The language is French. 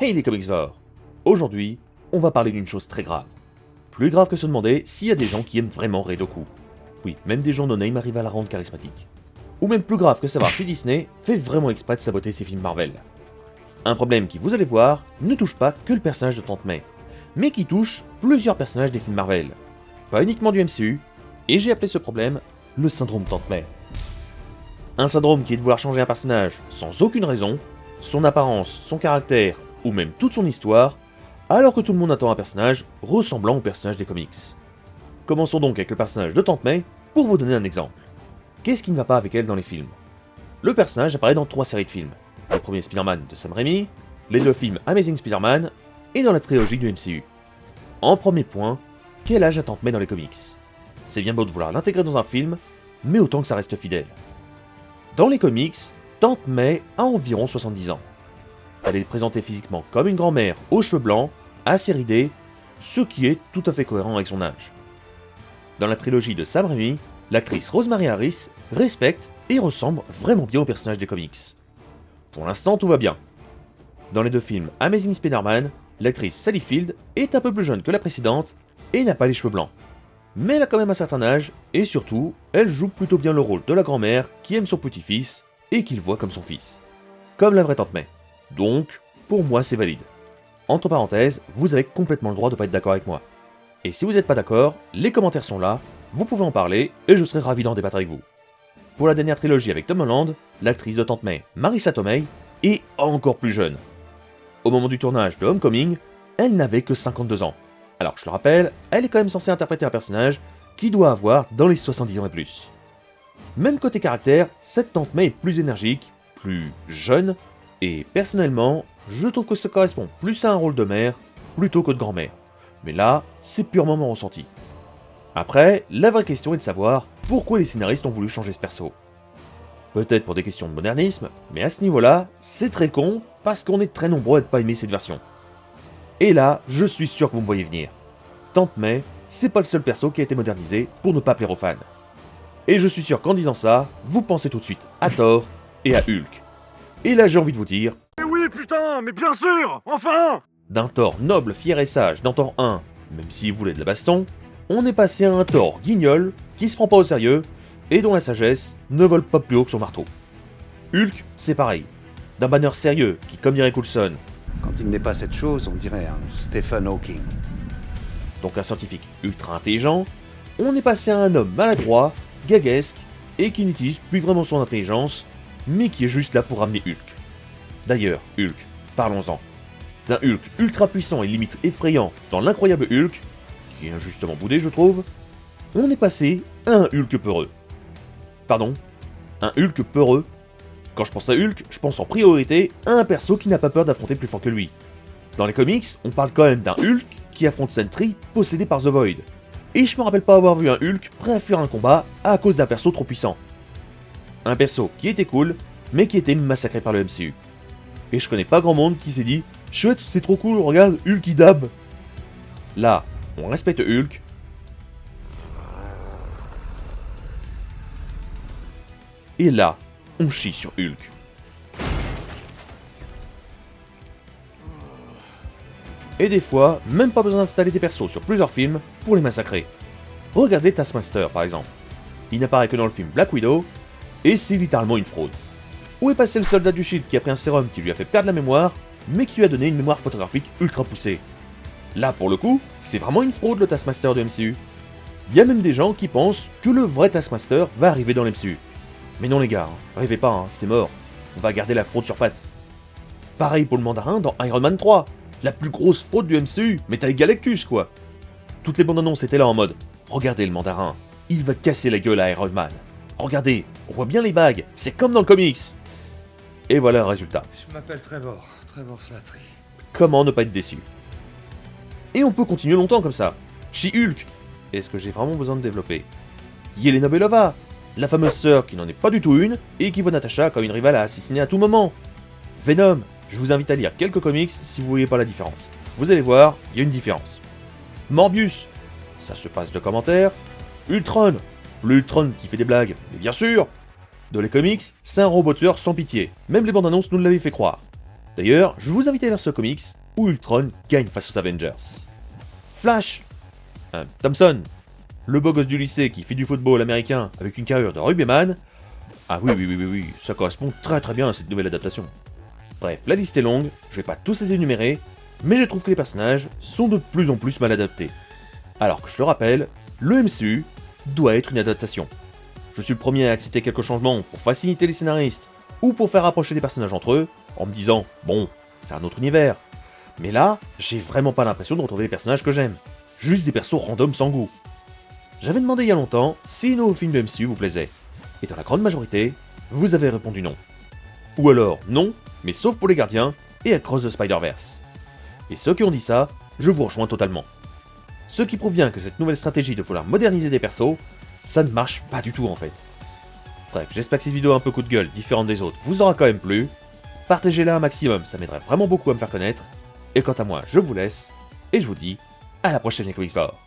Hey les comicsvores! Aujourd'hui, on va parler d'une chose très grave. Plus grave que se demander s'il y a des gens qui aiment vraiment Reidoku. Oui, même des gens no-name arrivent à la rendre charismatique. Ou même plus grave que savoir si Disney fait vraiment exprès de saboter ses films Marvel. Un problème qui, vous allez voir, ne touche pas que le personnage de Tante May, mais qui touche plusieurs personnages des films Marvel. Pas uniquement du MCU, et j'ai appelé ce problème le syndrome Tante May. Un syndrome qui est de vouloir changer un personnage sans aucune raison, son apparence, son caractère, ou même toute son histoire, alors que tout le monde attend un personnage ressemblant au personnage des comics. Commençons donc avec le personnage de Tante May pour vous donner un exemple. Qu'est-ce qui ne va pas avec elle dans les films? Le personnage apparaît dans 3 séries de films. Le premier Spider-Man de Sam Raimi, les 2 films Amazing Spider-Man, et dans la trilogie du MCU. En premier point, quel âge a Tante May dans les comics? C'est bien beau de vouloir l'intégrer dans un film, mais autant que ça reste fidèle. Dans les comics, Tante May a environ 70 ans. Elle est présentée physiquement comme une grand-mère aux cheveux blancs, assez ridée, ce qui est tout à fait cohérent avec son âge. Dans la trilogie de Sam Raimi, l'actrice Rosemary Harris respecte et ressemble vraiment bien au personnage des comics. Pour l'instant, tout va bien. Dans les 2 films Amazing Spider-Man, l'actrice Sally Field est un peu plus jeune que la précédente et n'a pas les cheveux blancs. Mais elle a quand même un certain âge, et surtout, elle joue plutôt bien le rôle de la grand-mère qui aime son petit-fils et qu'il voit comme son fils. Comme la vraie Tante May. Donc, pour moi, c'est valide. Entre parenthèses, vous avez complètement le droit de ne pas être d'accord avec moi. Et si vous n'êtes pas d'accord, les commentaires sont là, vous pouvez en parler, et je serai ravi d'en débattre avec vous. Pour la dernière trilogie avec Tom Holland, l'actrice de Tante May, Marissa Tomei, est encore plus jeune. Au moment du tournage de Homecoming, elle n'avait que 52 ans. Alors, je le rappelle, elle est quand même censée interpréter un personnage qui doit avoir dans les 70 ans et plus. Même côté caractère, cette Tante May est plus énergique, plus jeune, et personnellement, je trouve que ça correspond plus à un rôle de mère plutôt que de grand-mère. Mais là, c'est purement mon ressenti. Après, la vraie question est de savoir pourquoi les scénaristes ont voulu changer ce perso. Peut-être pour des questions de modernisme, mais à ce niveau-là, c'est très con parce qu'on est très nombreux à ne pas aimer cette version. Et là, je suis sûr que vous me voyez venir. Tante May, c'est pas le seul perso qui a été modernisé pour ne pas plaire aux fans. Et je suis sûr qu'en disant ça, vous pensez tout de suite à Thor et à Hulk. Et là j'ai envie de vous dire... Mais oui putain, mais bien sûr, enfin! D'un Thor noble, fier et sage dans Thor 1, même s'il voulait de la baston, on est passé à un Thor guignol, qui se prend pas au sérieux, et dont la sagesse ne vole pas plus haut que son marteau. Hulk, c'est pareil. D'un Banner sérieux, qui comme dirait Coulson, Quand il n'est pas cette chose, on dirait un Stephen Hawking. donc un scientifique ultra intelligent, on est passé à un homme maladroit, gaguesque, et qui n'utilise plus vraiment son intelligence, mais qui est juste là pour ramener Hulk. D'ailleurs, Hulk, parlons-en. D'un Hulk ultra puissant et limite effrayant dans l'incroyable Hulk, qui est injustement boudé je trouve, on est passé à un Hulk peureux. Pardon, un Hulk peureux. Quand je pense à Hulk, je pense en priorité à un perso qui n'a pas peur d'affronter plus fort que lui. Dans les comics, on parle quand même d'un Hulk qui affronte Sentry possédé par The Void. Et je me rappelle pas avoir vu un Hulk prêt à fuir un combat à cause d'un perso trop puissant. Un perso qui était cool, mais qui était massacré par le MCU. Et je connais pas grand monde qui s'est dit « Chouette, c'est trop cool, regarde, Hulk il dab !» Là, on respecte Hulk. Et là, on chie sur Hulk. Et des fois, même pas besoin d'installer des persos sur plusieurs films pour les massacrer. Regardez Taskmaster par exemple. Il n'apparaît que dans le film Black Widow, et c'est littéralement une fraude. Où est passé le soldat du Shield qui a pris un sérum qui lui a fait perdre la mémoire, mais qui lui a donné une mémoire photographique ultra poussée? Là pour le coup, c'est vraiment une fraude le Taskmaster de MCU. Il y a même des gens qui pensent que le vrai Taskmaster va arriver dans l'MCU. Mais non les gars, rêvez pas, hein, c'est mort. On va garder la fraude sur pattes. Pareil pour le mandarin dans Iron Man 3. La plus grosse fraude du MCU, mais t'as Galactus quoi. Toutes les bandes annonces étaient là en mode regardez le mandarin, il va casser la gueule à Iron Man. Regardez, on voit bien les bagues, c'est comme dans le comics. Et voilà le résultat. Je m'appelle Trevor Slattery. Comment ne pas être déçu? Et on peut continuer longtemps comme ça. She-Hulk, est-ce que j'ai vraiment besoin de développer? Yelena Belova, la fameuse sœur qui n'en est pas du tout une, et qui voit Natasha comme une rivale à assassiner à tout moment. Venom, je vous invite à lire quelques comics si vous voyez pas la différence. Vous allez voir, il y a une différence. Morbius, ça se passe de commentaires. Ultron, l'Ultron qui fait des blagues, mais bien sûr. Dans les comics, c'est un robot tueur sans pitié. Même les bandes annonces nous l'avaient fait croire. D'ailleurs, je vous invite à lire ce comics où Ultron gagne face aux Avengers. Flash Thompson, le beau gosse du lycée qui fait du football américain avec une carrure de rugbyman. Ah oui, ça correspond très bien à cette nouvelle adaptation. Bref, la liste est longue, je vais pas tous les énumérer, mais je trouve que les personnages sont de plus en plus mal adaptés. Alors que je le rappelle, le MCU doit être une adaptation. Je suis le premier à accepter quelques changements pour faciliter les scénaristes, ou pour faire rapprocher les personnages entre eux, en me disant, bon, c'est un autre univers. Mais là, j'ai vraiment pas l'impression de retrouver les personnages que j'aime. Juste des persos random sans goût. J'avais demandé il y a longtemps si les nouveaux films de MCU vous plaisaient, et dans la grande majorité, vous avez répondu non. Ou alors non, mais sauf pour les Gardiens et Across the Spider-Verse. Et ceux qui ont dit ça, je vous rejoins totalement. Ce qui prouve bien que cette nouvelle stratégie de vouloir moderniser des persos, ça ne marche pas du tout en fait. Bref, j'espère que cette vidéo un peu coup de gueule, différente des autres, vous aura quand même plu. Partagez-la un maximum, ça m'aiderait vraiment beaucoup à me faire connaître. Et quant à moi, je vous laisse, et je vous dis à la prochaine les Comics Sport.